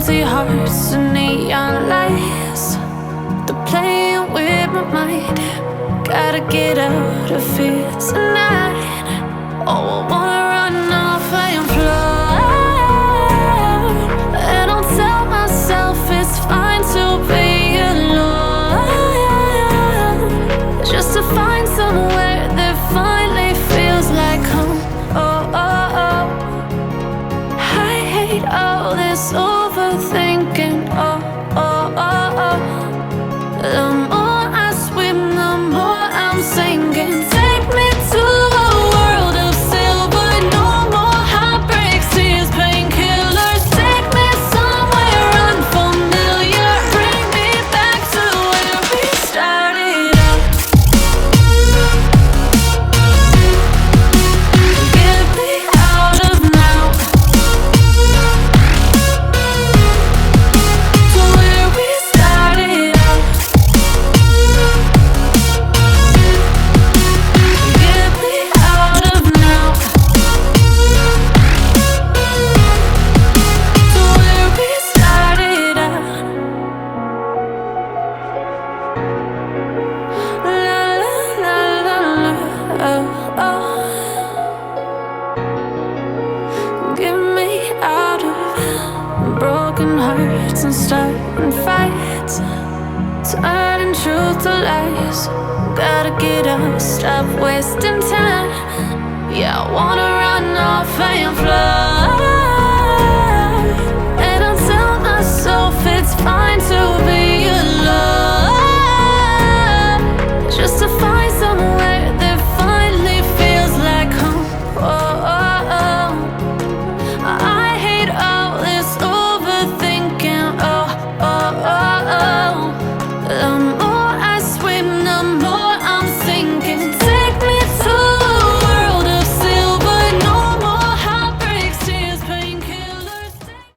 empty hearts and neon lights. They're playing with my mind. Gotta get out of here tonight. Oh, I wanna run off and fly. And I'll tell myself it's fine to be alone, just to find somewhere that finally feels like home. Oh, oh, oh. I hate all this overthinking. Oh, oh, oh, oh. The more I swim, the more I'm sinking. Take me to a world of silver. No more heartbreaks, tears, painkillers. Take me somewhere unfamiliar. Bring me back to where we started out. Get me out of now, to where we started out. Get me out of now, to where we started out. La la la la la, oh, oh. Get me out of broken hearts and starting fights, turning truth to lies. Gotta get up, stop wasting time. Yeah, I wanna run off and fly.